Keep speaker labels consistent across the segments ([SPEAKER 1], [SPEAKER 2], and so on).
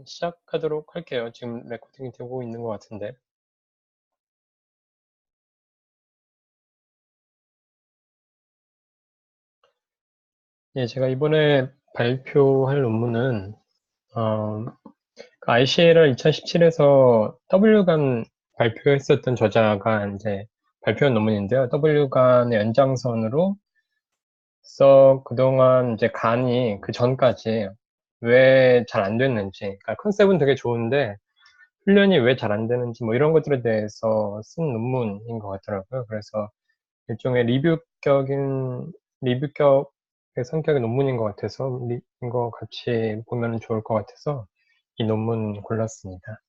[SPEAKER 1] 시작하도록 할게요. 지금 레코딩이 되고 있는 것 같은데. 예, 제가 이번에 발표할 논문은, ICA를 2017에서 W간 발표했었던 저자가 이제 발표한 논문인데요. W간의 연장선으로 그동안 이제 간이 그 전까지 왜 잘 안 됐는지, 그러니까 컨셉은 되게 좋은데, 훈련이 왜 잘 안 되는지 뭐 이런 것들에 대해서 쓴 논문인 것 같더라고요. 그래서 일종의 리뷰격의 성격의 논문인 것 같아서 이거 같이 보면 좋을 것 같아서 이 논문 골랐습니다.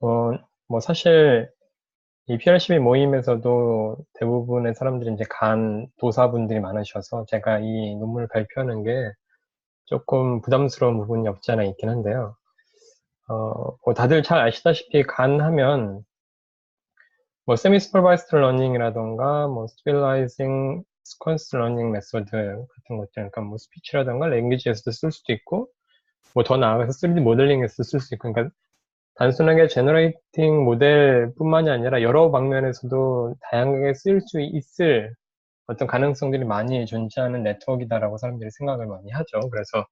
[SPEAKER 1] 뭐 사실 이 PRCB 모임에서도 대부분의 사람들이 이제 간 도사분들이 많으셔서 제가 이 논문을 발표하는 게 조금 부담스러운 부분이 없지 않아 있긴 한데요. 뭐 다들 잘 아시다시피 간 하면 뭐 세미 슈퍼바이스드 러닝이라던가 뭐 스테빌라이징 시퀀스 러닝 메소드 같은 것들, 그러니까 뭐 스피치라던가 랭귀지에서도 쓸 수도 있고 뭐 더 나아가서 3D 모델링에서 쓸 수 있고, 그러니까 단순하게 제너레이팅 모델뿐만이 아니라 여러 방면에서도 다양하게 쓸 수 있을 어떤 가능성들이 많이 존재하는 네트워크이다라고 사람들이 생각을 많이 하죠. 그래서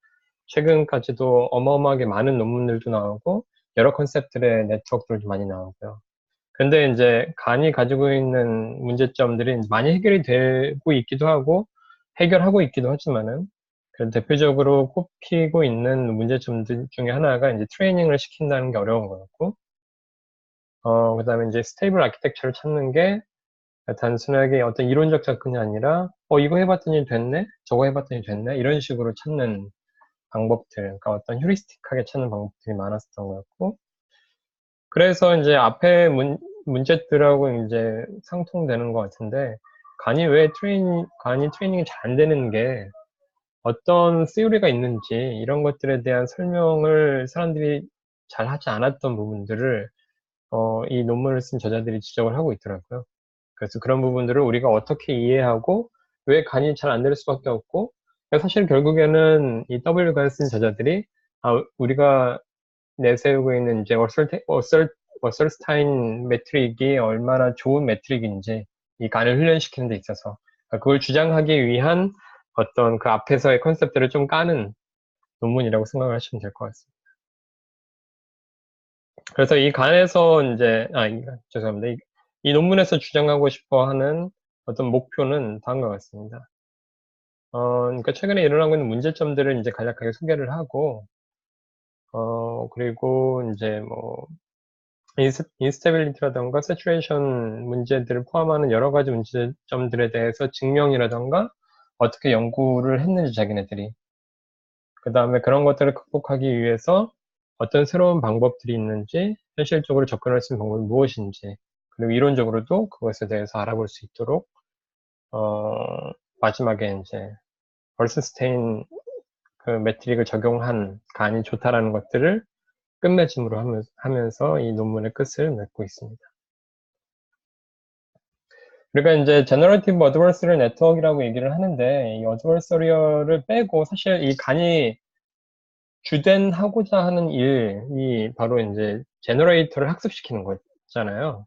[SPEAKER 1] 최근까지도 어마어마하게 많은 논문들도 나오고 여러 컨셉들의 네트워크들도 많이 나오고요. 근데 이제 간이 가지고 있는 문제점들이 많이 해결이 되고 있기도 하고 해결하고 있기도 하지만은, 그 대표적으로 꼽히고 있는 문제점들 중에 하나가 이제 트레이닝을 시킨다는 게 어려운 거였고, 그다음에 이제 스테이블 아키텍처를 찾는 게 단순하게 어떤 이론적 접근이 아니라 이거 해봤더니 됐네, 저거 해봤더니 됐네, 이런 식으로 찾는 방법들, 그러니까 어떤 휴리스틱하게 찾는 방법들이 많았었던 거였고, 그래서 이제 앞에 문제들하고 이제 상통되는 것 같은데, 간이 트레이닝이 잘 안 되는 게 어떤 시오리가 있는지 이런 것들에 대한 설명을 사람들이 잘 하지 않았던 부분들을 이 논문을 쓴 저자들이 지적을 하고 있더라고요. 그래서 그런 부분들을 우리가 어떻게 이해하고 왜 간이 잘 안 될 수밖에 없고, 사실 결국에는 이 W간을 쓴 저자들이 우리가 내세우고 있는 이제 워설스타인 매트릭이 얼마나 좋은 매트릭인지 이 간을 훈련시키는 데 있어서 그걸 주장하기 위한 어떤 그 앞에서의 컨셉들을 좀 까는 논문이라고 생각을 하시면 될 것 같습니다. 그래서 이 간에서 이제 죄송합니다. 이 논문에서 주장하고 싶어 하는 어떤 목표는 다음과 같습니다. 그러니까 최근에 일어나고 있는 문제점들을 이제 간략하게 소개를 하고, 그리고 이제 뭐 인스테빌리티라던가 세츄레이션 문제들을 포함하는 여러 가지 문제점들에 대해서 증명이라던가 어떻게 연구를 했는지 자기네들이, 그 다음에 그런 것들을 극복하기 위해서 어떤 새로운 방법들이 있는지, 현실적으로 접근할 수 있는 방법이 무엇인지, 그리고 이론적으로도 그것에 대해서 알아볼 수 있도록 마지막에 이제 벌슨스테인 그 매트릭을 적용한 간이 좋다라는 것들을 끝맺음으로 하면서 이 논문의 끝을 맺고 있습니다. 그러니까 이제 제너러티브 어드버서리 네트워크라고 얘기를 하는데, 이 어드버서리어를 빼고 사실 이 간이 주된 하고자 하는 일이 바로 이제 제너레이터를 학습시키는 거잖아요.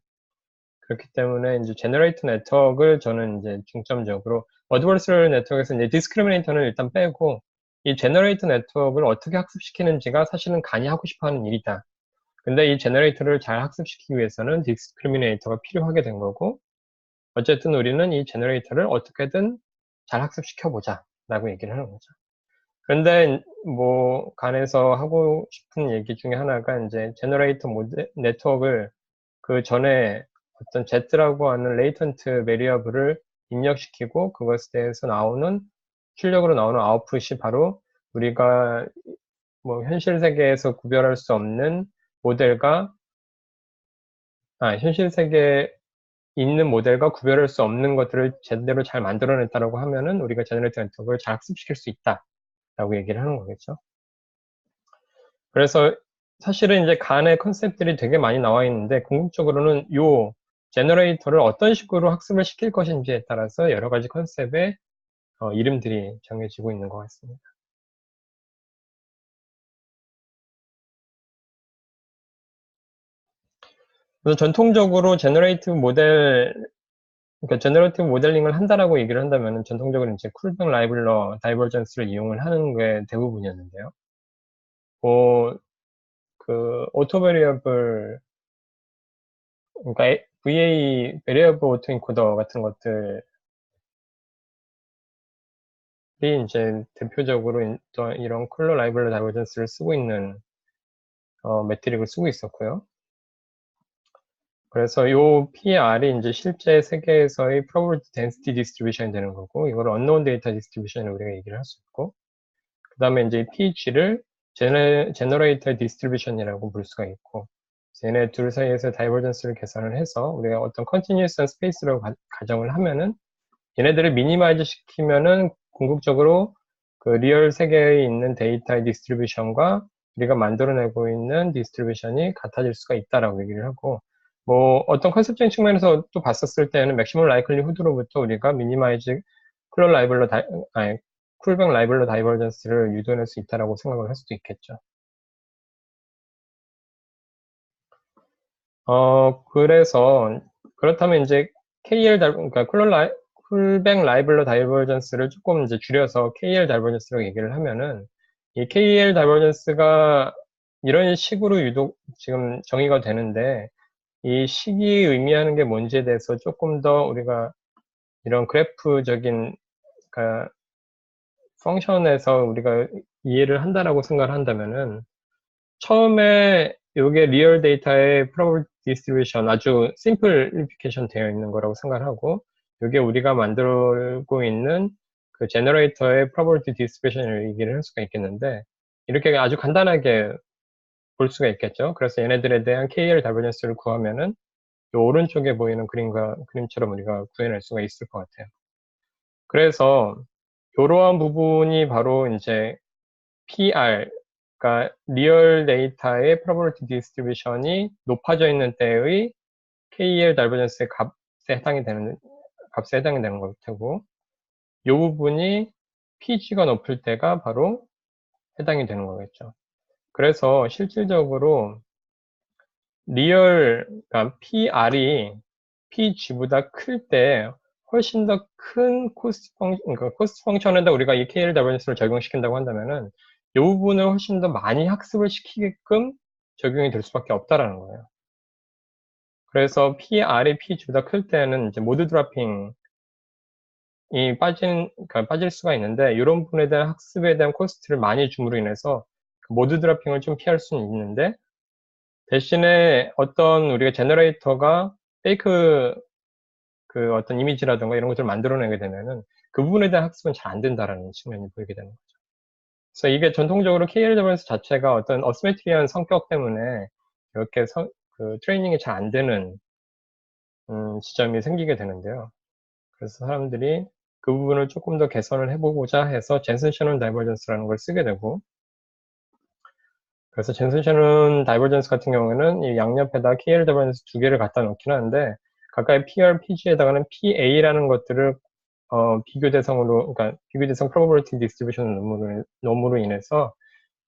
[SPEAKER 1] 그렇기 때문에 이제 제너레이터 네트워크를 저는 이제 중점적으로 어드버서리 네트워크에서 이제 디스크리미네이터는 일단 빼고 이 제너레이터 네트워크를 어떻게 학습시키는지가 사실은 간이 하고 싶어 하는 일이다. 근데 이 제너레이터를 잘 학습시키기 위해서는 디스크리미네이터가 필요하게 된 거고, 어쨌든 우리는 이 제너레이터를 어떻게든 잘 학습시켜 보자 라고 얘기를 하는 거죠. 그런데 뭐 간에서 하고 싶은 얘기 중에 하나가 이제 제너레이터 네트워크를 그 전에 어떤 Z라고 하는 레이턴트 베리어블을 입력시키고 그것에 대해서 출력으로 나오는 아웃풋이 바로 우리가 뭐 현실 세계에서 구별할 수 없는 모델과 현실 세계에 있는 모델과 구별할 수 없는 것들을 제대로 잘 만들어냈다라고 하면은 우리가 제너레이터 네트워크를 잘 학습시킬 수 있다라고 얘기를 하는 거겠죠. 그래서 사실은 이제 간의 컨셉들이 되게 많이 나와 있는데, 궁극적으로는 요 제너레이터를 어떤 식으로 학습을 시킬 것인지에 따라서 여러 가지 컨셉의 이름들이 정해지고 있는 것 같습니다. 그래서 전통적으로 그러니까 제너레이티브 모델링을 한다라고 얘기를 한다면 전통적으로 이제 쿨백 라이블러 다이버전스를 이용을 하는 게 대부분이었는데요. 그 오토 베리어블 그러니까 VA 베리어블 오토 인코더 같은 것들이 이제 대표적으로 이런 쿨러 라이블러 다이버전스를 쓰고 있는 매트릭을 쓰고 있었고요. 그래서 요 PR이 이제 실제 세계에서의 probability density distribution이 되는 거고, 이걸 unknown data distribution으로 우리가 얘기를 할 수 있고, 그 다음에 이제 PH를 generator distribution이라고 부를 수가 있고, 얘네 둘 사이에서 다이버전스를 계산을 해서 우리가 어떤 continuous 스페이스라고 가정을 하면은 얘네들을 미니마이즈 시키면은 궁극적으로 그 리얼 세계에 있는 데이터의 디스트리뷰션과 우리가 만들어내고 있는 디스트리뷰션이 같아질 수가 있다라고 얘기를 하고, 뭐 어떤 컨셉적인 측면에서 또 봤었을 때는 맥시멀 라이클리 후드로부터 우리가 미니마이즈 쿨러 라이벌로 아니 쿨백 라이벌로 다이버전스를 유도할 수 있다라고 생각을 할 수도 있겠죠. 그래서 그렇다면 이제 그러니까 쿨백 라이벌로 다이버전스를 조금 이제 줄여서 KL 다이버전스라고 얘기를 하면은 이 KL 다이버전스가 이런 식으로 유독 지금 정의가 되는데 이 식이 의미하는 게 뭔지에 대해서 조금 더 우리가 이런 그래프적인 그러니까 펑션에서 우리가 이해를 한다라고 생각을 한다면은 처음에 요게 리얼 데이터의 probability distribution 아주 simplification 되어 있는 거라고 생각을 하고 요게 우리가 만들고 있는 그 제너레이터의 probability distribution을 얘기를 할 수가 있겠는데 이렇게 아주 간단하게 볼 수가 있겠죠. 그래서 얘네들에 대한 KL 다이버전스를 구하면은 요 오른쪽에 보이는 그림처럼 우리가 구해낼 수가 있을 것 같아요. 그래서 요러한 부분이 바로 이제 PR, 그러니까 리얼 데이터의 probability distribution이 높아져 있는 때의 KL 다이버전스의 값에 해당이 되는 걸 테고, 이 부분이 PG가 높을 때가 바로 해당이 되는 거겠죠. 그래서 실질적으로 그러니까 PR이 PG보다 클 때 훨씬 더 큰 그러니까 코스트 펑션에다 우리가 이 KL 다이버전스를 적용시킨다고 한다면은 이 부분을 훨씬 더 많이 학습을 시키게끔 적용이 될 수밖에 없다라는 거예요. 그래서 PR이 PG보다 클 때는 이제 모드 드로핑이 그러니까 빠질 수가 있는데 이런 부분에 대한 학습에 대한 코스트를 많이 줌으로 인해서 그 모드 드로핑을 좀 피할 수는 있는데 대신에 어떤 우리가 제너레이터가 페이크 그 어떤 이미지라든가 이런 것들을 만들어내게 되면은 그 부분에 대한 학습은 잘 안 된다라는 측면이 보이게 되는 거죠. 그래서 이게 전통적으로 KLWS 자체가 어떤 어시메트리한 성격 때문에 이렇게 그 트레이닝이 잘 안 되는 지점이 생기게 되는데요. 그래서 사람들이 그 부분을 조금 더 개선을 해보고자 해서 젠슨 셔넌 다이버전스라는 걸 쓰게 되고, 그래서 젠슨 셔넌 다이버전스 같은 경우에는 이 양옆에다 KL 다이버전스 두 개를 갖다 놓긴 하는데 가까이 PR, PG에다가는 PA라는 것들을 비교 대상으로, 그러니까 비교 대상 probability distribution 놈으로 인해서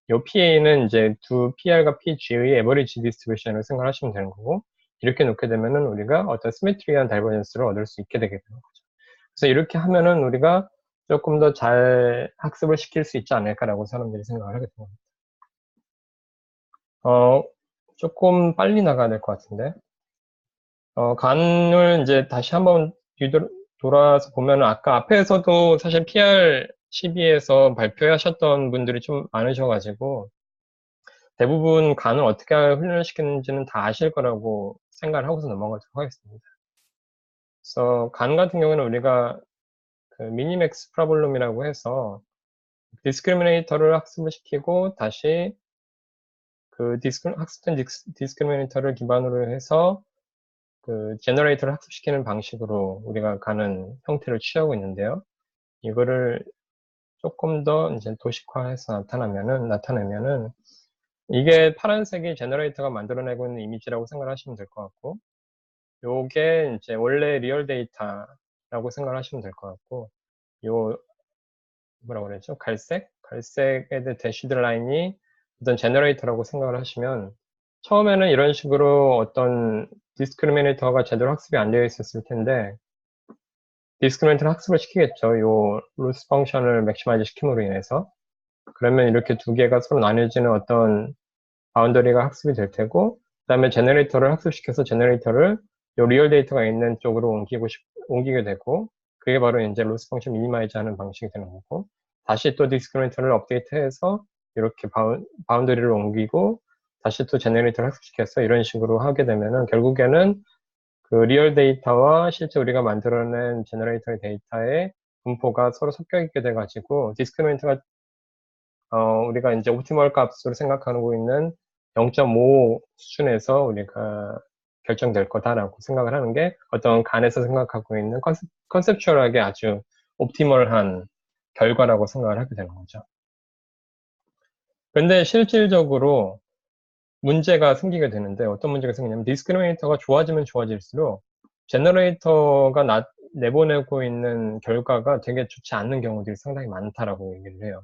[SPEAKER 1] 요 PA는 이제 두 PR과 PG의 average distribution을 생각하시면 되는 거고, 이렇게 놓게 되면은 우리가 어떤 시메트리한 다이버전스를 얻을 수 있게 되게 되는 거죠. 그래서 이렇게 하면은 우리가 조금 더 잘 학습을 시킬 수 있지 않을까라고 사람들이 생각을 하게 됩니다. 조금 빨리 나가야 될 것 같은데. 간을 이제 다시 한번 돌아서 보면은 아까 앞에서도 사실 PR12에서 발표하셨던 분들이 좀 많으셔가지고 대부분 간을 어떻게 훈련시키는지는 다 아실 거라고 생각을 하고서 넘어가도록 하겠습니다. 그래서 간 같은 경우는 우리가 그 미니맥스 프로블럼이라고 해서 디스크리미네이터를 학습을 시키고 다시 그 학습된 디스크리미네이터를 기반으로 해서 그 제너레이터를 학습시키는 방식으로 우리가 가는 형태를 취하고 있는데요. 이거를 조금 더 이제 도식화해서 나타내면은 이게 파란색이 제너레이터가 만들어내고 있는 이미지라고 생각하시면 될 것 같고, 요게 이제 원래 리얼 데이터라고 생각하시면 될 것 같고, 요 뭐라고 그랬죠? 갈색에 대한 대시드 라인이 어떤 제너레이터라고 생각을 하시면 처음에는 이런 식으로 어떤 디스크리미네이터가 제대로 학습이 안 되어 있었을 텐데, 디스크리미네이터를 학습을 시키겠죠. 요 로스 펑션을 맥시마이즈 시킴으로 인해서. 그러면 이렇게 두 개가 서로 나뉘어지는 어떤 바운더리가 학습이 될 테고, 그 다음에 제너레이터를 학습시켜서 제너레이터를 요 리얼 데이터가 있는 쪽으로 옮기게 되고, 그게 바로 이제 로스 펑션 미니마이즈 하는 방식이 되는 거고, 다시 또 디스크리미네이터를 업데이트해서 이렇게 바운더리를 옮기고, 다시 또 제너레이터를 학습시켜서 이런 식으로 하게 되면은 결국에는 그 리얼 데이터와 실제 우리가 만들어낸 제너레이터의 데이터의 분포가 서로 섞여 있게 돼가지고, 디스크리미네이터가 우리가 이제 옵티멀 값으로 생각하고 있는 0.5 수준에서 우리가 결정될 거다라고 생각을 하는 게 어떤 간에서 생각하고 있는 컨셉추얼하게 아주 옵티멀한 결과라고 생각을 하게 되는 거죠. 근데 실질적으로 문제가 생기게 되는데 어떤 문제가 생기냐면 디스크리미네이터가 좋아지면 좋아질수록 제너레이터가 내보내고 있는 결과가 되게 좋지 않는 경우들이 상당히 많다라고 얘기를 해요.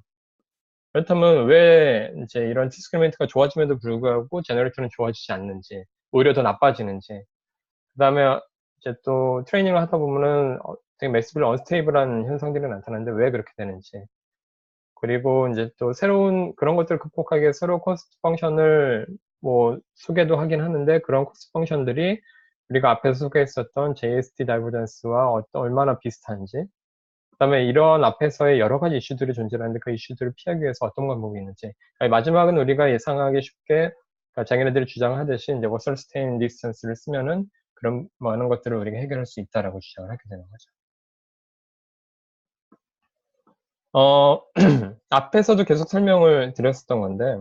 [SPEAKER 1] 그렇다면 왜 이제 이런 디스크리미네이터가 좋아짐에도 불구하고 제너레이터는 좋아지지 않는지, 오히려 더 나빠지는지, 그 다음에 이제 또 트레이닝을 하다 보면은 되게 매시블 언스테이블한 현상들이 나타나는데 왜 그렇게 되는지, 그리고 이제 또 새로운 그런 것들을 극복하기 위해 새로운 코스트 펑션을 뭐 소개도 하긴 하는데 그런 코스트 펑션들이 우리가 앞에서 소개했었던 JST 다이버전스와 얼마나 비슷한지, 그다음에 이런 앞에서의 여러 가지 이슈들이 존재하는데 그 이슈들을 피하기 위해서 어떤 방법이 있는지. 마지막은 우리가 예상하기 쉽게 그러니까 자기네들이 주장하듯이 이제 워설스테인 디스턴스를 쓰면은 그런 많은 것들을 우리가 해결할 수 있다라고 주장을 하게 되는 거죠. 앞에서도 계속 설명을 드렸었던 건데,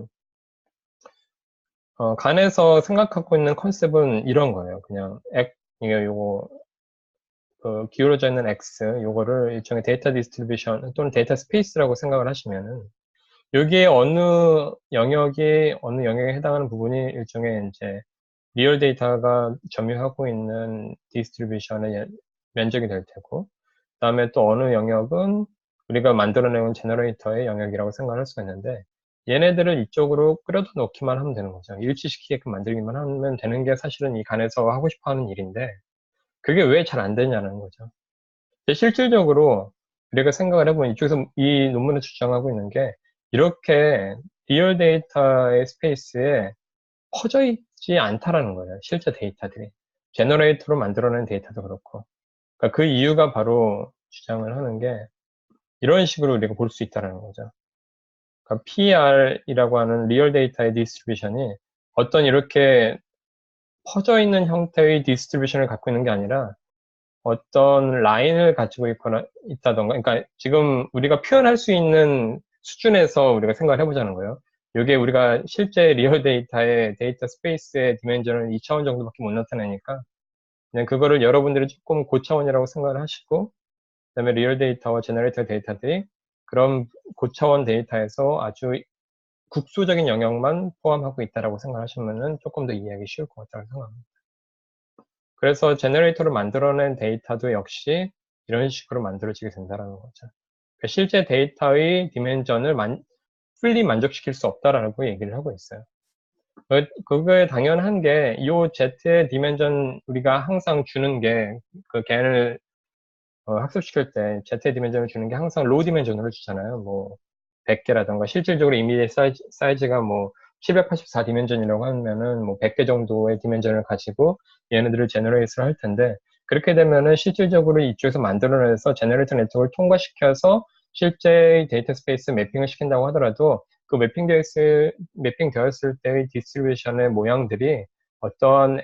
[SPEAKER 1] 간에서 생각하고 있는 컨셉은 이런 거예요. 그냥 이게 요거 기울어져 있는 X, 요거를 일종의 데이터 디스트리뷰션 또는 데이터 스페이스라고 생각을 하시면은 여기에 어느 영역에 해당하는 부분이 일종의 이제 리얼 데이터가 점유하고 있는 디스트리뷰션의 면적이 될 테고, 그 다음에 또 어느 영역은 우리가 만들어내온 제너레이터의 영역이라고 생각할 수가 있는데, 얘네들을 이쪽으로 끌어다 놓기만 하면 되는 거죠. 일치시키게끔 만들기만 하면 되는 게 사실은 이 간에서 하고 싶어 하는 일인데, 그게 왜 잘 안 되냐는 거죠. 실질적으로 우리가 생각을 해보면 이쪽에서 이 논문을 주장하고 있는 게 이렇게 리얼 데이터의 스페이스에 퍼져 있지 않다라는 거예요. 실제 데이터들이. 제너레이터로 만들어낸 데이터도 그렇고. 그러니까 그 이유가 바로 주장을 하는 게 이런 식으로 우리가 볼 수 있다는 거죠. 그러니까 PR이라고 하는 리얼 데이터의 디스트리뷰션이 어떤 이렇게 퍼져 있는 형태의 디스트리뷰션을 갖고 있는 게 아니라 어떤 라인을 가지고 있다던가, 그러니까 지금 우리가 표현할 수 있는 수준에서 우리가 생각을 해보자는 거예요. 이게 우리가 실제 리얼 데이터의 데이터 스페이스의 디멘전을 2차원 정도밖에 못 나타내니까 그냥 그거를 여러분들이 조금 고차원이라고 생각을 하시고, 그다음에 리얼 데이터와 제너레이터 데이터들이 그런 고차원 데이터에서 아주 국소적인 영역만 포함하고 있다라고 생각하시면은 조금 더 이해하기 쉬울 것 같다고 생각합니다. 그래서 제너레이터로 만들어낸 데이터도 역시 이런 식으로 만들어지게 된다는 거죠. 그러니까 실제 데이터의 디멘전을 풀리 만족시킬 수 없다라고 얘기를 하고 있어요. 그거에 당연한 게, 이 Z의 디멘전 우리가 항상 주는 게, 그 겐을 학습시킬 때 Z의 디멘전을 주는 게 항상 로우 디멘전으로 주잖아요. 뭐, 100개라던가, 실질적으로 이미지의 사이즈가 뭐, 784 디멘전이라고 하면은 뭐, 100개 정도의 디멘전을 가지고 얘네들을 제너레이트를 할 텐데, 그렇게 되면은 실질적으로 이쪽에서 만들어내서 제너레이터 네트워크를 통과시켜서 실제 데이터 스페이스 매핑을 시킨다고 하더라도 그 매핑 되었을 때의 디스트리뷰션의 모양들이 어떤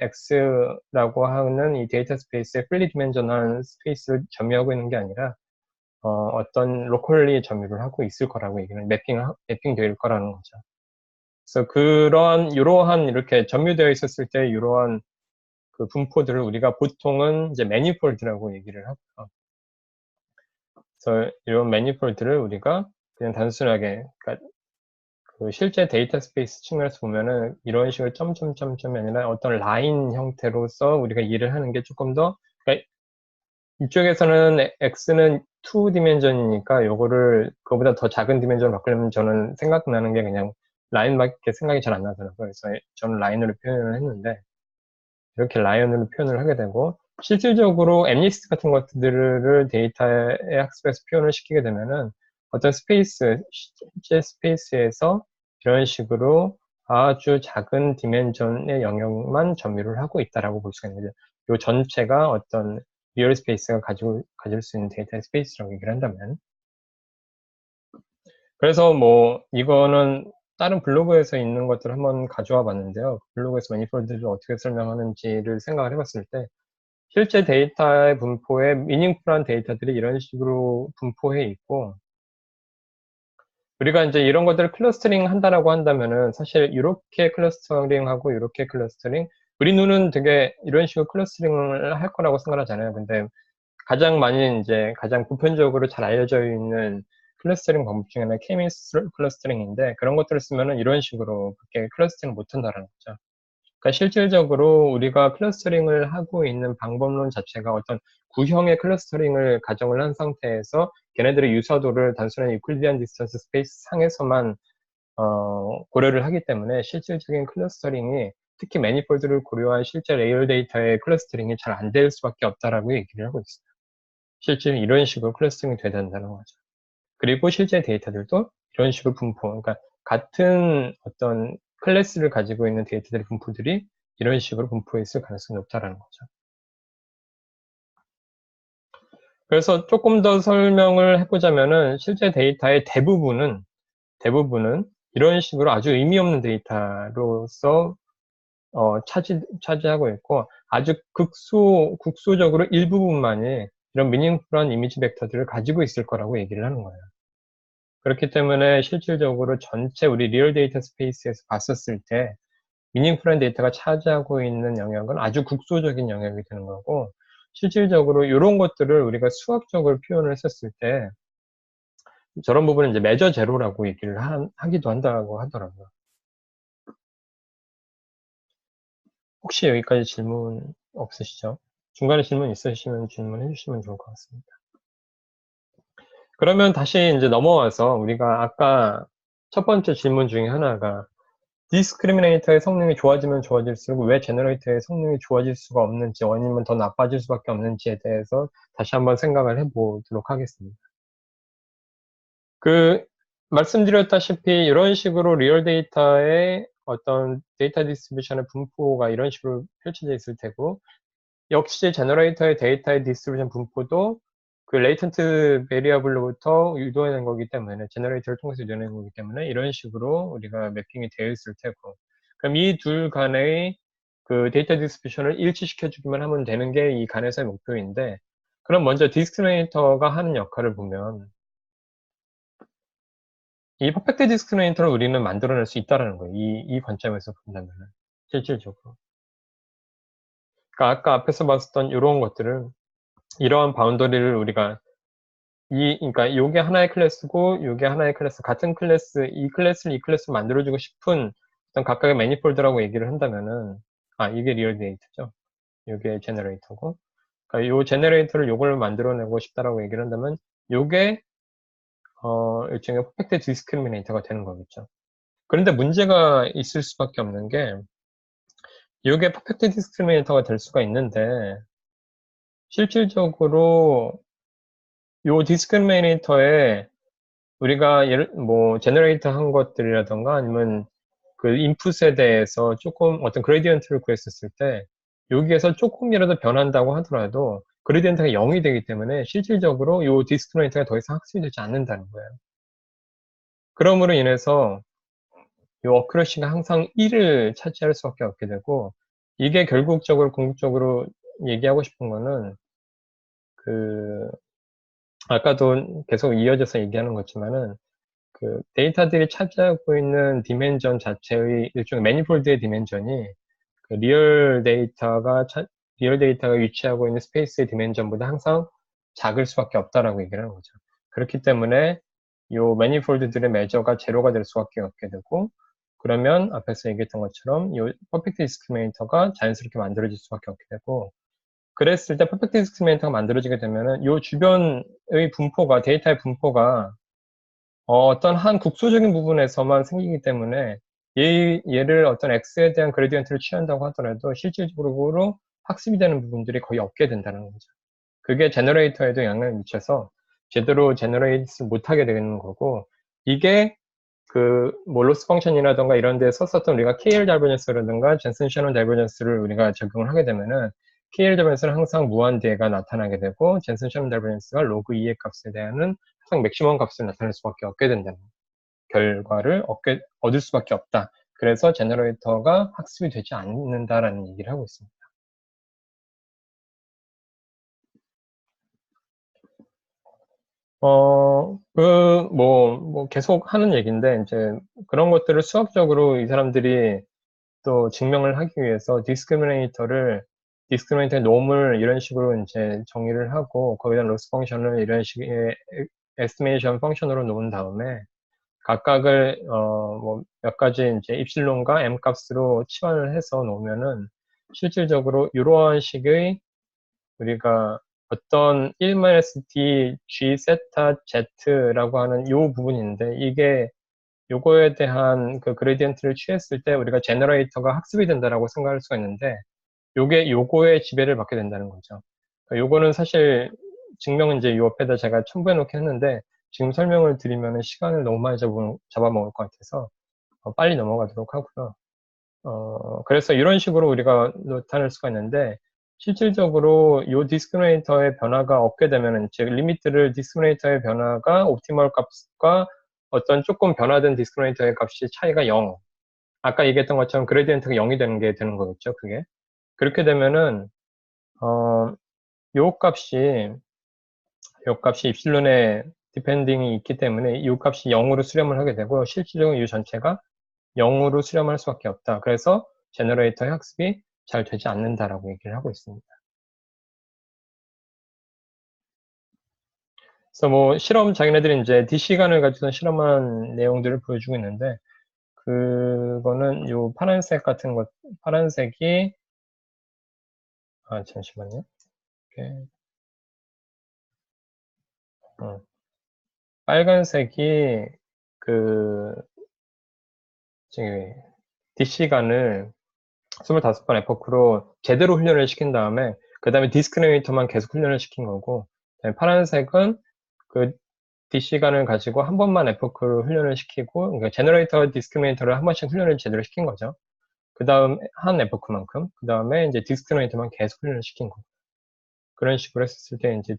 [SPEAKER 1] X라고 하는 이 데이터 스페이스의 풀리 디멘전al 스페이스를 점유하고 있는 게 아니라 어떤 로컬리 점유를 하고 있을 거라고 얘기는 매핑 될 거라는 거죠. 그래서 이러한 이렇게 점유되어 있었을 때 이러한 그 분포들을 우리가 보통은 이제 매니폴드라고 얘기를 하고요. 그래서 이런 매니폴드를 우리가 그냥 단순하게, 그러니까 그 실제 데이터 스페이스 측면에서 보면은 이런 식으로 점점점점이 아니라 어떤 라인 형태로서 우리가 일을 하는 게 조금 더, 그러니까 이쪽에서는 X는 2 디멘전이니까 요거를 그거보다 더 작은 디멘전으로 바꾸려면 저는 생각나는 게 그냥 라인밖에 생각이 잘 안 나더라고요. 그래서 저는 라인으로 표현을 했는데, 이렇게 라인으로 표현을 하게 되고, 실질적으로 엠리스트 같은 것들을 데이터의 학습에서 표현을 시키게 되면은 어떤 스페이스, 실제 스페이스에서 이런 식으로 아주 작은 디멘전의 영역만 점유를 하고 있다라고 볼 수가 있는 거죠. 이 전체가 어떤 리얼 스페이스가 가질 수 있는 데이터 스페이스라고 얘기를 한다면. 그래서 뭐 이거는 다른 블로그에서 있는 것들을 한번 가져와 봤는데요. 블로그에서 매니폴드를 어떻게 설명하는지를 생각을 해봤을 때 실제 데이터의 분포에 미닝풀한 데이터들이 이런 식으로 분포해 있고, 우리가 이제 이런 것들을 클러스터링 한다라고 한다면은 사실 이렇게 클러스터링하고 이렇게 클러스터링, 우리 눈은 되게 이런 식으로 클러스터링을 할 거라고 생각하잖아요. 근데 가장 많이 이제 가장 보편적으로 잘 알려져 있는 클러스터링 방법 중에 하나가 K-means 클러스터링인데, 그런 것들을 쓰면은 이런 식으로 그렇게 클러스터링 못 한다라는 거죠. 그러니까 실질적으로 우리가 클러스터링을 하고 있는 방법론 자체가 어떤 구형의 클러스터링을 가정을 한 상태에서 걔네들의 유사도를 단순한 유클리디안 디스턴스 스페이스 상에서만 고려를 하기 때문에 실질적인 클러스터링이, 특히 매니폴드를 고려한 실제 레이얼 데이터의 클러스터링이 잘 안 될 수밖에 없다라고 얘기를 하고 있어요. 실제로 이런 식으로 클러스터링이 돼야 된다는 거죠. 그리고 실제 데이터들도 이런 식으로 분포, 그러니까 같은 어떤 클래스를 가지고 있는 데이터들의 분포들이 이런 식으로 분포해 있을 가능성이 높다라는 거죠. 그래서 조금 더 설명을 해보자면은 실제 데이터의 대부분은 이런 식으로 아주 의미 없는 데이터로서 차지하고 있고, 아주 국소적으로 일부분만이 이런 미닝풀한 이미지 벡터들을 가지고 있을 거라고 얘기를 하는 거예요. 그렇기 때문에 실질적으로 전체 우리 리얼 데이터 스페이스에서 봤었을 때 미닝풀한 데이터가 차지하고 있는 영역은 아주 국소적인 영역이 되는 거고, 실질적으로 이런 것들을 우리가 수학적으로 표현을 했었을 때 저런 부분은 이제 메저 제로라고 얘기를 하기도 한다고 하더라고요. 혹시 여기까지 질문 없으시죠? 중간에 질문 있으시면 질문해 주시면 좋을 것 같습니다. 그러면 다시 이제 넘어와서 우리가 아까 첫 번째 질문 중에 하나가 디스크리미네이터의 성능이 좋아지면 좋아질수록 왜 제너레이터의 성능이 좋아질 수가 없는지, 아니면 더 나빠질 수밖에 없는지에 대해서 다시 한번 생각을 해보도록 하겠습니다. 말씀드렸다시피 이런 식으로 리얼 데이터의 어떤 데이터 디스트리뷰션의 분포가 이런 식으로 펼쳐져 있을 테고, 역시 제너레이터의 데이터의 디스트리뷰션 분포도 그 레이턴트 베리어블로부터 유도해낸 거기 때문에, 제너레이터를 통해서 유도해낸 거기 때문에 이런 식으로 우리가 매핑이 되어 있을 테고, 그럼 이 둘 간의 그 데이터 디스트리뷰션을 일치시켜 주기만 하면 되는 게 이 간에서의 목표인데, 그럼 먼저 디스크리미네이터가 하는 역할을 보면 이 퍼펙트 디스크리미네이터를 우리는 만들어낼 수 있다라는 거예요. 이 관점에서 본다면 실질적으로. 그러니까 아까 앞에서 봤었던 이런 것들을, 이러한 바운더리를 우리가 그러니까 요게 하나의 클래스고 요게 하나의 클래스, 같은 클래스, 이 클래스를 만들어주고 싶은 어떤 각각의 매니폴드라고 얘기를 한다면은, 이게 리얼 데이터죠. 요게 제너레이터고, 그러니까 요 제너레이터를 요걸 만들어내고 싶다라고 얘기를 한다면 요게 일종의 퍼펙트 디스크리미네이터가 되는 거겠죠. 그런데 문제가 있을 수밖에 없는 게, 요게 퍼펙트 디스크리미네이터가 될 수가 있는데 실질적으로 요 디스크리미네이터에 우리가 제너레이터 한 것들이라던가 아니면 그 인풋에 대해서 조금 어떤 그레디언트를 구했었을 때 여기에서 조금이라도 변한다고 하더라도 그레디언트가 0이 되기 때문에 실질적으로 이 디스크리미네이터가 더 이상 학습이 되지 않는다는 거예요. 그러므로 인해서 이 어큐러시가 항상 1을 차지할 수밖에 없게 되고, 이게 결국적으로 궁극적으로 얘기하고 싶은 거는 아까도 계속 이어져서 얘기하는 거지만은 데이터들이 차지하고 있는 디멘전 자체의 일종의 매니폴드의 디멘전이 리얼 데이터가 위치하고 있는 스페이스의 디멘전보다 항상 작을 수밖에 없다라고 얘기를 하는 거죠. 그렇기 때문에 이 매니폴드들의 매저가 제로가 될 수밖에 없게 되고, 그러면 앞에서 얘기했던 것처럼 이 퍼펙트 디스크리미네이터가 자연스럽게 만들어질 수밖에 없게 되고, 그랬을 때 퍼펙트 디스크리미네이터가 만들어지게 되면은 이 주변의 분포가, 데이터의 분포가 어떤 한 국소적인 부분에서만 생기기 때문에 얘를 어떤 x에 대한 그레디언트를 취한다고 하더라도 실질적으로 학습이 되는 부분들이 거의 없게 된다는 거죠. 그게 제너레이터에도 영향을 미쳐서 제대로 제너레이트 못하게 되는 거고, 이게 뭐 로스 펑션이라던가 이런 데 썼었던 우리가 KL 다이버전스라든가 젠슨 샤논 다이버전스를 우리가 적용을 하게 되면은 KL 다이버전스는 항상 무한대가 나타나게 되고 젠슨 샤논 다이버전스가 로그 2의 값에 대한 항상 맥시멈 값을 나타낼 수밖에 없게 된다는 결과를 얻을 수밖에 없다. 그래서 제너레이터가 학습이 되지 않는다라는 얘기를 하고 있습니다. 계속 하는 얘기인데, 이제 그런 것들을 수학적으로 이 사람들이 또 증명을 하기 위해서 디스크리미네이터의 놈을 이런 식으로 이제 정의를 하고, 거기다 로스 펑션을 이런 식의 에스티메이션 펑션으로 놓은 다음에, 각각을, 몇 가지 이제 입실론과 m 값으로 치환을 해서 놓으면은, 실질적으로 이러한 식의 우리가 어떤 1-d g 세타 z라고 하는 요 부분인데, 이게 요거에 대한 그 그레디언트를 취했을 때 우리가 제너레이터가 학습이 된다라고 생각할 수가 있는데, 요거의 지배를 받게 된다는 거죠. 그러니까 요거는 사실 증명은 이제 요 옆에다 제가 첨부해 놓긴 했는데, 지금 설명을 드리면 시간을 너무 많이 잡아먹을 것 같아서 빨리 넘어가도록 하고요. 그래서 이런 식으로 우리가 나타낼 수가 있는데, 실질적으로 이 디스크리미네이터의 변화가 없게 되면은, 즉, 리미트를 디스크리미네이터의 변화가 옵티멀 값과 어떤 조금 변화된 디스크리미네이터의 값이 차이가 0. 아까 얘기했던 것처럼 그레디언트가 0이 되는 게 되는 거겠죠, 그게. 그렇게 되면은, 어, 요 값이, 요 값이 입실론의 디펜딩이 있기 때문에 요 값이 0으로 수렴을 하게 되고, 실질적으로 이 전체가 0으로 수렴할 수밖에 없다. 그래서 제너레이터의 학습이 잘 되지 않는다라고 얘기를 하고 있습니다. 그래서 뭐 자기네들이 이제 D시간을 가지고 실험한 내용들을 보여주고 있는데, 그거는 요 파란색이, 잠시만요. 어, 빨간색이 그, 저기, D시간을 25번 에포크로 제대로 훈련을 시킨 다음에, 그 다음에 디스크리미네이터만 계속 훈련을 시킨 거고, 파란색은 그 D시간을 가지고 한 번만 에포크로 훈련을 시키고, 그러니까 제너레이터 디스크리미네이터를 한 번씩 훈련을 제대로 시킨 거죠. 그 다음 한 에포크만큼, 그 다음에 이제 디스크리미네이터만 계속 훈련을 시킨 거. 그런 식으로 했을 때 이제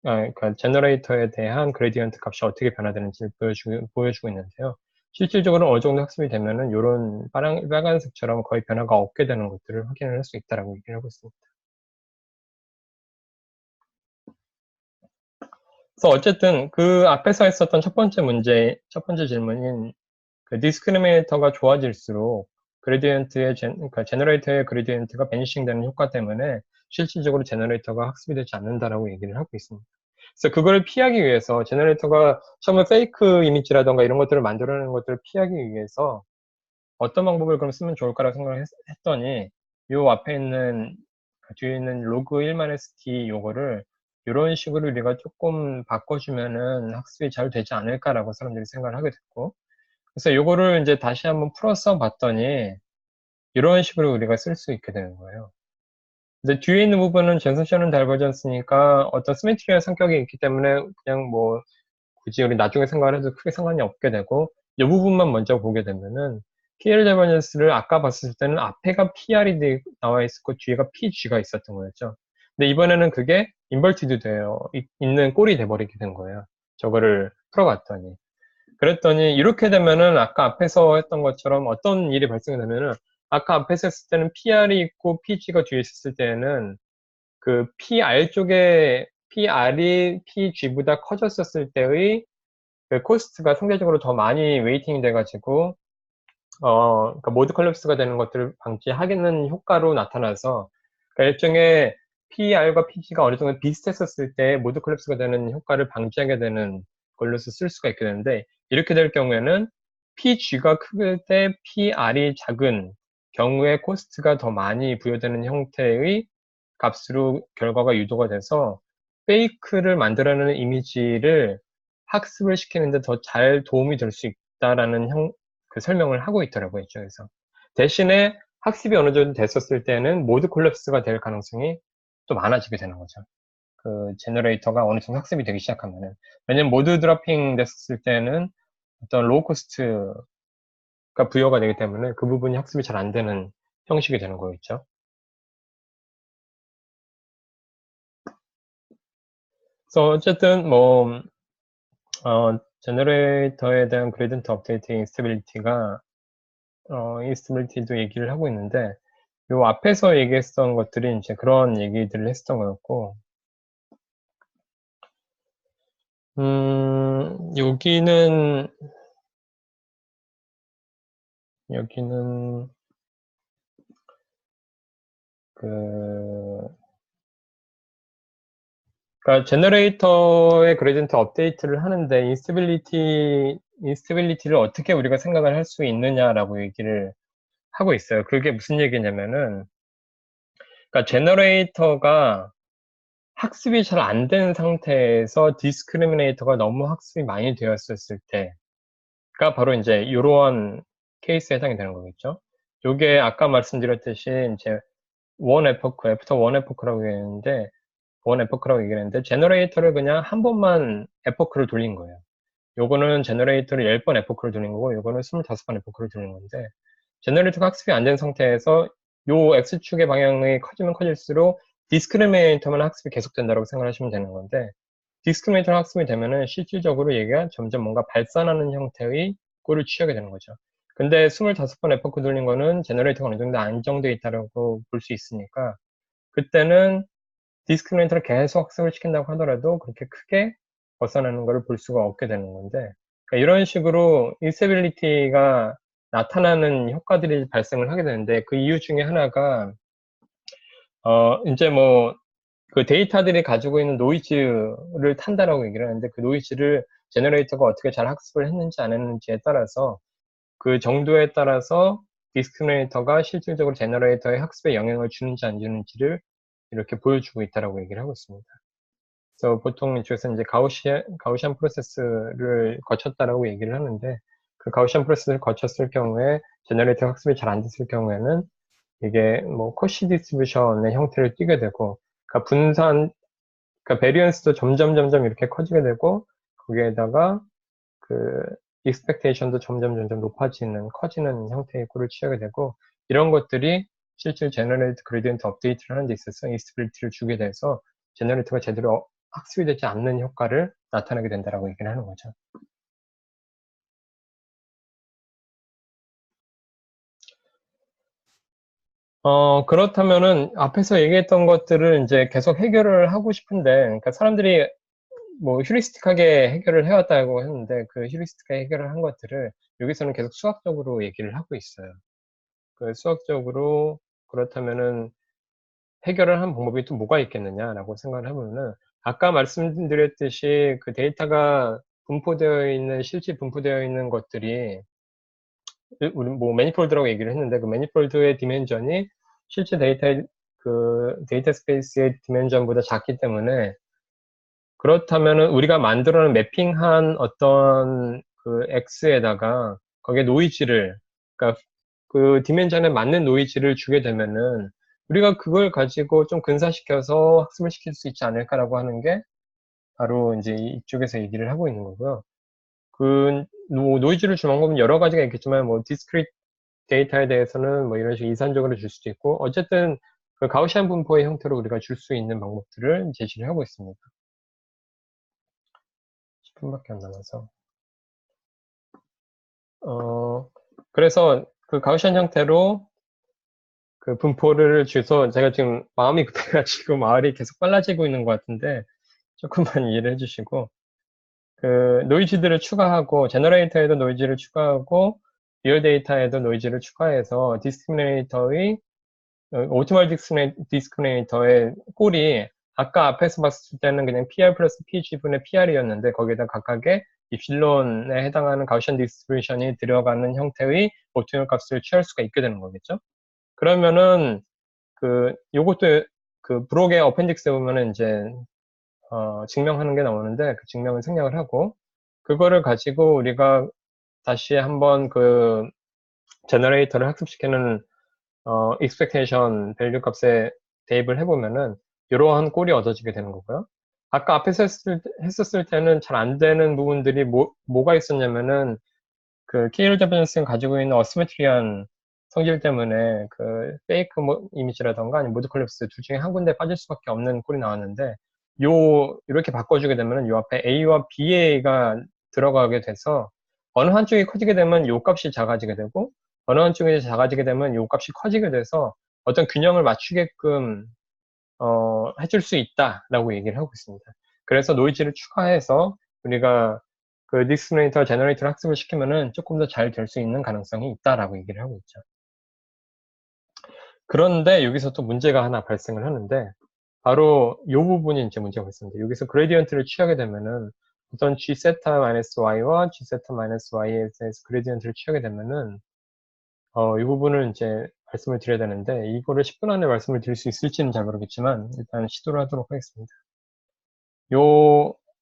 [SPEAKER 1] 그러니까 제너레이터에 대한 그레디언트 값이 어떻게 변화되는지 보여주고 있는데요. 실질적으로 어느 정도 학습이 되면은 이런 빨간색처럼 거의 변화가 없게 되는 것들을 확인을 할 수 있다라고 얘기를 하고 있습니다. 그래서 어쨌든 그 앞에서 했었던 첫 번째 질문인 그 디스크리미네이터가 좋아질수록 그러니까 제너레이터의 그레디언트가 베니싱 되는 효과 때문에 실질적으로 제너레이터가 학습이 되지 않는다라고 얘기를 하고 있습니다. 그래서 그걸 피하기 위해서 제너레이터가 처음에 페이크 이미지라던가 이런 것들을 만들어내는 것들을 피하기 위해서 어떤 방법을 그럼 쓰면 좋을까라고 생각을 했더니, 요 앞에 있는 뒤에 있는 로그 1-t 요거를 이런 식으로 우리가 조금 바꿔주면은 학습이 잘 되지 않을까라고 사람들이 생각을 하게 됐고, 그래서 요거를 이제 다시 한번 풀어서 봤더니 이런 식으로 우리가 쓸 수 있게 되는 거예요. 근데 뒤에 있는 부분은 젠슨 다이버전스니까 어떤 시메트리한 성격이 있기 때문에 그냥 뭐 굳이 우리 나중에 생각을 해도 크게 상관이 없게 되고, 이 부분만 먼저 보게 되면은 PL 다이버전스를 아까 봤을 때는 앞에가 PR이 나와 있었고 뒤에가 PG가 있었던 거였죠. 근데 이번에는 그게 인버티드 있는 꼴이 돼버리게 된 거예요. 저거를 풀어봤더니. 그랬더니 이렇게 되면은 아까 앞에서 했던 것처럼 어떤 일이 발생되면은, 아까 앞에서 했을 때는 PR이 있고 PG가 뒤에 있었을 때는 그 PR 쪽에 PR이 PG보다 커졌었을 때의 그 코스트가 상대적으로 더 많이 웨이팅이 돼가지고 그러니까 모드 컬랩스가 되는 것들을 방지하겠는 효과로 나타나서, 그러니까 일종의 PR과 PG가 어느 정도 비슷했었을 때 모드 컬랩스가 되는 효과를 방지하게 되는 걸로서 쓸 수가 있게 되는데, 이렇게 될 경우에는 PG가 크을 때 PR이 작은 경우에 코스트가 더 많이 부여되는 형태의 값으로 결과가 유도가 돼서 페이크를 만들어내는 이미지를 학습을 시키는데 더 잘 도움이 될 수 있다라는 그 설명을 하고 있더라고요, 이쪽에서. 대신에 학습이 어느 정도 됐었을 때는 모드 콜랩스가 될 가능성이 또 많아지게 되는 거죠. 그 제너레이터가 어느 정도 학습이 되기 시작하면은. 왜냐면 모드 드로핑 됐을 때는 어떤 로우 코스트가 부여가 되기 때문에 그 부분이 학습이 잘 안 되는 형식이 되는 거겠죠. 그래서 어쨌든 뭐 제너레이터에 대한 그레이던트 업데이트 인스테빌리티가 인스테빌리티도 얘기를 하고 있는데 요 앞에서 얘기했던 것들이 이제 그런 얘기들을 했었던 거였고 여기는 그러니까 제너레이터의 그레이던트 업데이트를 하는데 인스테빌리티를 어떻게 우리가 생각을 할 수 있느냐라고 얘기를 하고 있어요. 그게 무슨 얘기냐면은 그러니까 제너레이터가 학습이 잘 안 된 상태에서 디스크리미네이터가 너무 학습이 많이 되었었을 때가 바로 이제 이러한 케이스에 해당이 되는 거겠죠. 요게 아까 말씀드렸듯이 이제 원 에포크, 애프터 원 에포크라고 얘기했는데 원 에포크라고 얘기했는데 제너레이터를 그냥 한 번만 에포크를 돌린 거예요. 요거는 제너레이터를 10번 에포크를 돌린 거고 요거는 25번 에포크를 돌린 건데 제너레이터가 학습이 안 된 상태에서 요 X축의 방향이 커지면 커질수록 디스크리미네이터만 학습이 계속된다고 생각하시면 되는 건데 디스크리미네이터 학습이 되면은 실질적으로 얘가 점점 뭔가 발산하는 형태의 꼴을 취하게 되는 거죠. 근데 25번 에포크 돌린 거는 제너레이터가 어느 정도 안정되어 있다고 볼 수 있으니까 그때는 디스크리미네이터를 계속 학습을 시킨다고 하더라도 그렇게 크게 벗어나는 것을 볼 수가 없게 되는 건데 그러니까 이런 식으로 인스테빌리티가 나타나는 효과들이 발생을 하게 되는데 그 이유 중에 하나가 이제 뭐 그 데이터들이 가지고 있는 노이즈를 탄다라고 얘기를 하는데 그 노이즈를 제너레이터가 어떻게 잘 학습을 했는지 안 했는지에 따라서 그 정도에 따라서 디스크리미네이터가 실질적으로 제너레이터의 학습에 영향을 주는지 안 주는지를 이렇게 보여주고 있다라고 얘기를 하고 있습니다. 그래서 보통 이쪽에서 이제 가우시안 프로세스를 거쳤다라고 얘기를 하는데 그 가우시안 프로세스를 거쳤을 경우에 제너레이터 학습이 잘 안 됐을 경우에는 이게 뭐 코시 디스트리뷰션의 형태를 띠게 되고 그러니까 그러니까 베리언스도 점점 이렇게 커지게 되고 거기에다가 그 익스펙테이션도 점점 커지는 형태의 꼴을 취하게 되고 이런 것들이 실제 제너레이트 그레디언트 업데이트를 하는 데 있어서 인스테빌리티를 주게 돼서 제너레이터가 제대로 학습이 되지 않는 효과를 나타내게 된다라고 얘기를 하는 거죠. 그렇다면은 앞에서 얘기했던 것들을 이제 계속 해결을 하고 싶은데, 그러니까 사람들이 뭐 휴리스틱하게 해결을 해왔다고 했는데 그 휴리스틱하게 해결을 한 것들을 여기서는 계속 수학적으로 얘기를 하고 있어요. 그 수학적으로 그렇다면은 해결을 한 방법이 또 뭐가 있겠느냐라고 생각을 해보면은 아까 말씀드렸듯이 그 데이터가 실제 분포되어 있는 것들이 우리 뭐 매니폴드라고 얘기를 했는데 그 매니폴드의 디멘전이 실제 데이터 스페이스의 디멘전보다 작기 때문에 그렇다면은 우리가 만들어낸 매핑한 어떤 그 X에다가 거기에 노이즈를 그러니까 그 디멘전에 맞는 노이즈를 주게 되면은 우리가 그걸 가지고 좀 근사시켜서 학습을 시킬 수 있지 않을까라고 하는 게 바로 이제 이쪽에서 얘기를 하고 있는 거고요. 그 노이즈를 줄 방법은 여러 가지가 있겠지만 뭐 디스크리트 데이터에 대해서는 뭐 이런 식으로 이산적으로 줄 수도 있고 어쨌든 그 가우시안 분포의 형태로 우리가 줄 수 있는 방법들을 제시를 하고 있습니다. 10분밖에 안 남아서 그래서 그 가우시안 형태로 그 분포를 줘서 제가 지금 마음이 급해가지고 말이 계속 빨라지고 있는 것 같은데 조금만 이해를 해주시고 그 노이즈들을 추가하고 제너레이터에도 노이즈를 추가하고 리얼 데이터에도 노이즈를 추가해서 디스크리미네이터의 오토멀 디스크리미네이터의 꼴이 아까 앞에서 봤을 때는 그냥 PR 플러스 PG분의 PR이었는데 거기에다 각각의 입실론에 해당하는 가우시안 디스트리뷰션이 들어가는 형태의 오토멀 값을 취할 수가 있게 되는 거겠죠. 그러면은 요것도 그 브록의 어펜딕스에 보면은 이제 증명하는 게 나오는데 그 증명을 생략을 하고 그거를 가지고 우리가 다시 한번 그 제너레이터를 학습시키는 expectation 밸류 값에 대입을 해보면은 이러한 꼴이 얻어지게 되는 거고요. 아까 앞에서 했었을 때는 잘 안 되는 부분들이 뭐가 있었냐면은 그 KL 자변성이 가지고 있는 어시메트리한 성질 때문에 그 페이크 이미지라던가 아니면 모드 콜랩스 둘 중에 한 군데 빠질 수밖에 없는 꼴이 나왔는데 이렇게 바꿔주게 되면은 요 앞에 A와 BA가 들어가게 돼서 어느 한쪽이 커지게 되면 요 값이 작아지게 되고 어느 한쪽이 작아지게 되면 요 값이 커지게 돼서 어떤 균형을 맞추게끔 해줄 수 있다라고 얘기를 하고 있습니다. 그래서 노이즈를 추가해서 우리가 그 디스크리미네이터 제너레이터를 학습을 시키면은 조금 더 잘 될 수 있는 가능성이 있다라고 얘기를 하고 있죠. 그런데 여기서 또 문제가 하나 발생을 하는데 바로 이 부분이 이제 문제가 있습니다. 여기서 그레디언트를 취하게 되면은 어떤 g 세타 마이너스 y와 g 세타 마이너스 y에 대해서 그레디언트를 취하게 되면은 이 부분을 이제 말씀을 드려야 되는데 이거를 10분 안에 말씀을 드릴 수 있을지는 잘 모르겠지만 일단 시도를 하도록 하겠습니다.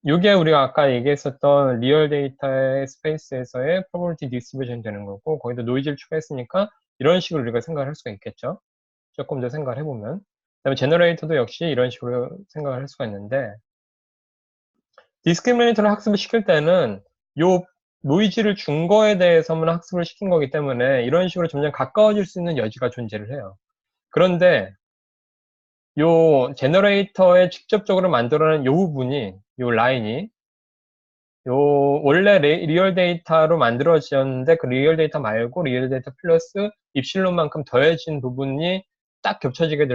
[SPEAKER 1] 요게 우리가 아까 얘기했었던 리얼 데이터의 스페이스에서의 프로버빌티 디스트리뷰션 되는 거고 거기다 노이즈를 추가했으니까 이런 식으로 우리가 생각을 할 수가 있겠죠. 조금 더 생각을 해보면. 그다음에 제너레이터도 역시 이런 식으로 생각을 할 수가 있는데 디스크리미네이터를 학습을 시킬 때는 요 노이즈를 준 거에 대해서만 학습을 시킨 거기 때문에 이런 식으로 점점 가까워질 수 있는 여지가 존재를 해요. 그런데 요 제너레이터에 직접적으로 만들어낸 요 부분이 요 라인이 원래 리얼 데이터로 만들어졌는데 그 리얼 데이터 말고 리얼 데이터 플러스 입실론만큼 더해진 부분이 딱 겹쳐지게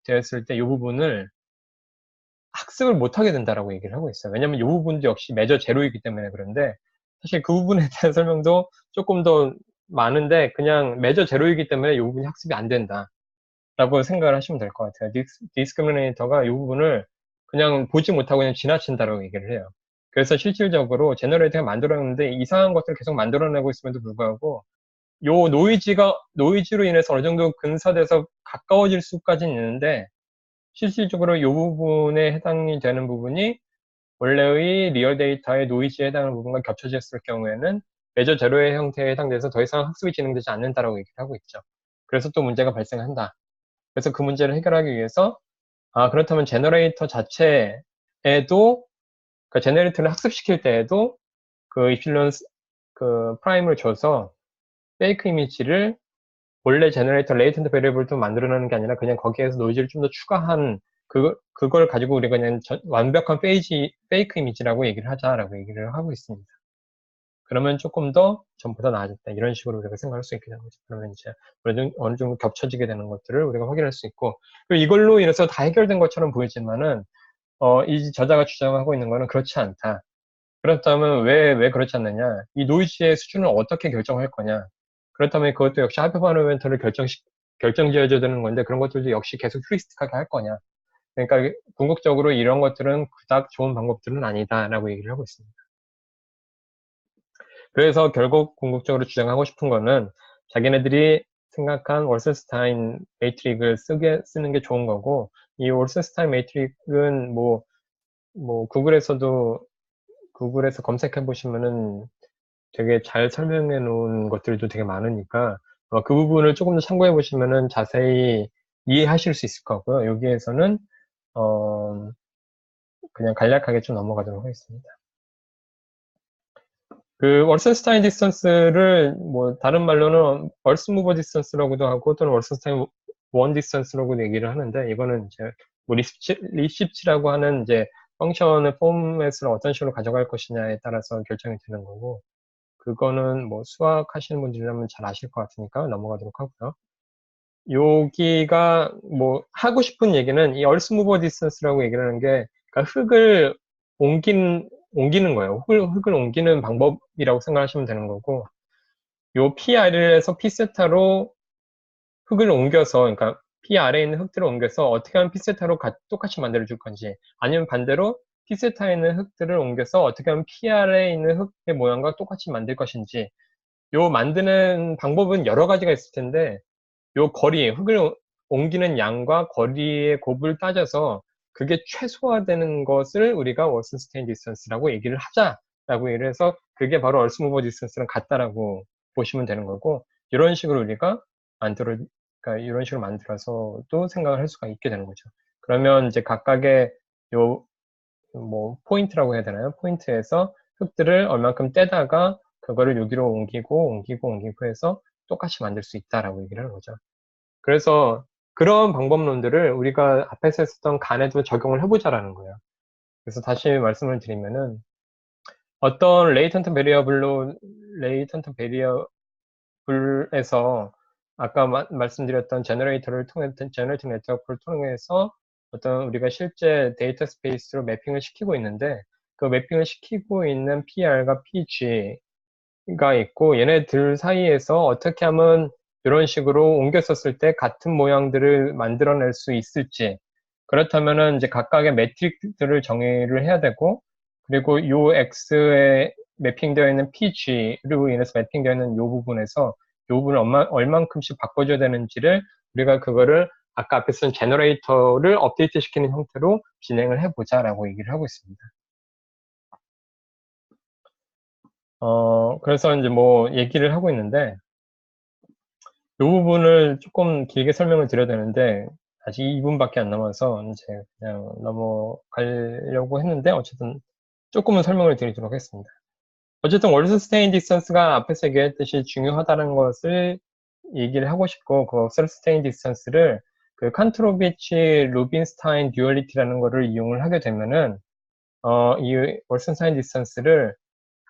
[SPEAKER 1] 되었을 때 이 부분을 학습을 못하게 된다라고 얘기를 하고 있어요. 왜냐면 이 부분도 역시 매저 제로이기 때문에 그런데 사실 그 부분에 대한 설명도 조금 더 많은데 그냥 매저 제로이기 때문에 이 부분이 학습이 안 된다라고 생각을 하시면 될 것 같아요. 디스크리미네이터가 이 부분을 그냥 보지 못하고 그냥 지나친다라고 얘기를 해요. 그래서 실질적으로 제너레이터가 만들어냈는데 이상한 것들을 계속 만들어내고 있음에도 불구하고 요 노이즈로 인해서 어느 정도 근사돼서 가까워질 수까지는 있는데 실질적으로 이 부분에 해당이 되는 부분이 원래의 리얼 데이터의 노이즈에 해당하는 부분과 겹쳐졌을 경우에는 매저 제로의 형태에 해당돼서 더 이상 학습이 진행되지 않는다라고 얘기를 하고 있죠. 그래서 또 문제가 발생한다. 그래서 그 문제를 해결하기 위해서 그렇다면 제너레이터 자체에도 그 제너레이터를 학습시킬 때에도 그 입실론 그 프라임을 줘서 페이크 이미지를 원래 제너레이터 레이텐트 베리어블도 만들어내는 게 아니라 그냥 거기에서 노이즈를 좀 더 추가한 그걸 가지고 우리가 그냥 완벽한 페이크 이미지라고 얘기를 하자라고 얘기를 하고 있습니다. 그러면 조금 더 전보다 나아졌다. 이런 식으로 우리가 생각할 수 있게 되는 거죠. 그러면 이제 어느 정도 겹쳐지게 되는 것들을 우리가 확인할 수 있고, 그리고 이걸로 인해서 다 해결된 것처럼 보이지만은, 이 저자가 주장하고 있는 거는 그렇지 않다. 그렇다면 왜 그렇지 않느냐? 이 노이즈의 수준을 어떻게 결정할 거냐? 그렇다면 그것도 역시 하이퍼바로메터를 결정지어줘야 되는 건데 그런 것들도 역시 계속 휴리스틱하게 할 거냐? 그러니까 궁극적으로 이런 것들은 그닥 좋은 방법들은 아니다라고 얘기를 하고 있습니다. 그래서 결국 궁극적으로 주장하고 싶은 거는 자기네들이 생각한 월센스타인 매트릭을 쓰는 게 좋은 거고 이 월센스타인 매트릭은 구글에서 검색해 보시면은 되게 잘 설명해 놓은 것들도 되게 많으니까 그 부분을 조금 더 참고해 보시면은 자세히 이해하실 수 있을 거고요. 여기에서는 그냥 간략하게 좀 넘어가도록 하겠습니다. 그 월센스타인 디스턴스를 다른 말로는 얼스 무버 디스턴스라고도 하고 또는 월센스타인 원 디스턴스라고도 얘기를 하는데 이거는 이제 리시프치라고 하는 이제 펑션의 포맷을 어떤 식으로 가져갈 것이냐에 따라서 결정이 되는 거고 그거는 수학 하시는 분들이라면 잘 아실 것 같으니까 넘어가도록 하고요. 여기가 하고 싶은 얘기는 이 얼스 무버 디스턴스라고 얘기를 하는 게 그러니까 흙을 옮기는 거예요. 흙을 옮기는 방법이라고 생각하시면 되는 거고 요 PR에서 P세타로 흙을 옮겨서 그러니까 P 아래에 있는 흙들을 옮겨서 어떻게 하면 P세타로 똑같이 만들어 줄 건지 아니면 반대로 P세타에 있는 흙들을 옮겨서 어떻게 하면 P 아래에 있는 흙의 모양과 똑같이 만들 것인지 요 만드는 방법은 여러 가지가 있을 텐데 요 흙을 옮기는 양과 거리의 곱을 따져서 그게 최소화되는 것을 우리가 월슨스테인 디스턴스라고 얘기를 하자 라고 이래서 그게 바로 얼스 무버 디스턴스랑 같다라고 보시면 되는 거고, 이런 식으로 우리가 그러니까 이런 식으로 만들어서도 생각을 할 수가 있게 되는 거죠. 그러면 이제 각각의 뭐 포인트라고 해야 되나요? 포인트에서 흙들을 얼만큼 떼다가 그거를 여기로 옮기고 해서 똑같이 만들 수 있다라고 얘기를 하는 거죠. 그래서 그런 방법론들을 우리가 앞에서 했었던 간에도 적용을 해보자라는 거예요. 그래서 다시 말씀을 드리면은 어떤 레이턴트 베리어블에서 아까 말씀드렸던 제너레이터 네트워크를 통해서 어떤 우리가 실제 데이터 스페이스로 매핑을 시키고 있는데, 그 매핑을 시키고 있는 PR과 PG가 있고, 얘네들 사이에서 어떻게 하면 이런 식으로 옮겨 썼을 때 같은 모양들을 만들어낼 수 있을지, 그렇다면은 이제 각각의 매트릭들을 정의를 해야 되고, 그리고 요 X에 매핑되어 있는 PG로 인해서 매핑되어 있는 요 부분에서 요 부분을 얼만큼씩 바꿔줘야 되는지를 우리가 그거를 아까 앞에 쓴 제너레이터를 업데이트 시키는 형태로 진행을 해보자라고 얘기를 하고 있습니다. 그래서 이제 뭐 얘기를 하고 있는데, 이 부분을 조금 길게 설명을 드려야 되는데, 아직 2분밖에 안 남아서 이제 그냥 넘어가려고 했는데, 어쨌든 조금은 설명을 드리도록 하겠습니다. 어쨌든 월스 스테인 디스턴스가 앞에서 얘기했듯이 중요하다는 것을 얘기를 하고 싶고, 그 월스 스테인 디스턴스를 그 칸트로비치 루빈스타인 듀얼리티라는 거를 이용을 하게 되면은, 이 월스 스테인 디스턴스를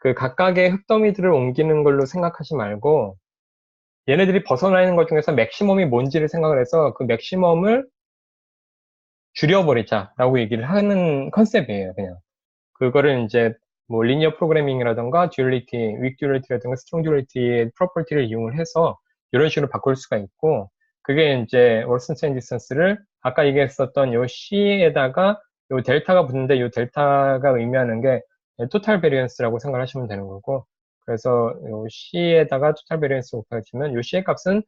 [SPEAKER 1] 그 각각의 흙더미들을 옮기는 걸로 생각하지 말고, 얘네들이 벗어나 있는 것 중에서 맥시멈이 뭔지를 생각을 해서 그 맥시멈을 줄여버리자라고 얘기를 하는 컨셉이에요, 그냥. 그거를 이제 뭐 리니어 프로그래밍이라던가 듀얼리티, 윅 듀얼리티라던가 스트롱 듀얼리티의 프로퍼티를 이용을 해서 이런 식으로 바꿀 수가 있고, 그게 이제 월슨스테인 디스턴스를 아까 얘기했었던 요 C에다가 요 델타가 붙는데 요 델타가 의미하는 게 토탈 베리언스라고 생각하시면 되는 거고, 그래서 요 C에다가 토탈 베리언스 곱해지면 요 C의 값은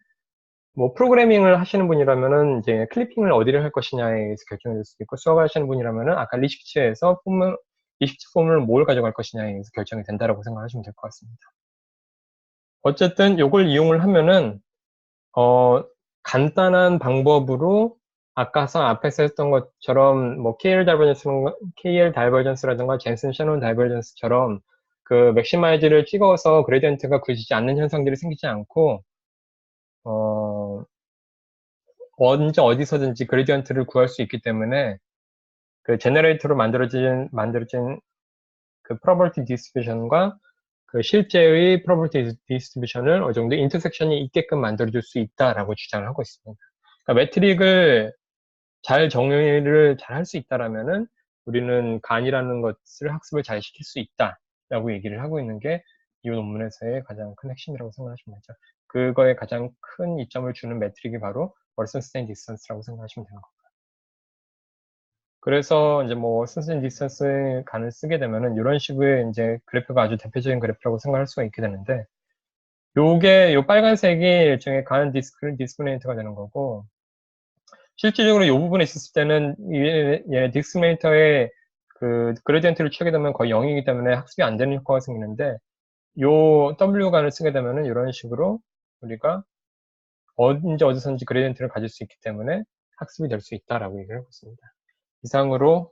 [SPEAKER 1] 뭐 프로그래밍을 하시는 분이라면은 이제 클리핑을 어디를 할 것이냐에 의해서 결정이 될 수도 있고, 수학을 하시는 분이라면은 아까 리식츠에서 리식츠 폼을 뭘 가져갈 것이냐에 의해서 결정이 된다라고 생각하시면 될 것 같습니다. 어쨌든 이걸 이용을 하면은 간단한 방법으로 아까 앞에서 했던 것처럼 뭐 KL 다이버전스라든가 젠슨 샤논 다이버전스처럼 그 맥시마이즈를 찍어서 그레디언트가 그려지지 않는 현상들이 생기지 않고, 언제 어디서든지 그레디언트를 구할 수 있기 때문에 그 제너레이터로 만들어진 그 프로버티 디스트리뷰션과 그 실제의 프로버티 디스트리뷰션을 어느 정도 인터섹션이 있게끔 만들어줄 수 있다라고 주장을 하고 있습니다. 그러니까 매트릭을 잘 정의를 잘 할 수 있다라면은 우리는 간이라는 것을 학습을 잘 시킬 수 있다라고 얘기를 하고 있는 게 이 논문에서의 가장 큰 핵심이라고 생각하시면 되죠. 그거에 가장 큰 이점을 주는 매트릭이 바로 월슨스테인 디스턴스라고 생각하시면 되는 겁니다. 그래서 이제 뭐 월슨스테인 디스턴스 간을 쓰게 되면은 이런 식의 이제 그래프가 아주 대표적인 그래프라고 생각할 수가 있게 되는데, 요 빨간색이 일종의 간 디스크리미네이터가 되는 거고, 실질적으로 이 부분에 있었을 때는 얘 디스크리미네이터의 그 그레디언트를 취하게 되면 거의 0이기 때문에 학습이 안 되는 효과가 생기는데, 요 W간을 쓰게 되면은 이런 식으로 우리가 언제 어디서든지 그레디언트를 가질 수 있기 때문에 학습이 될 수 있다라고 얘기를 하고 있습니다. 이상으로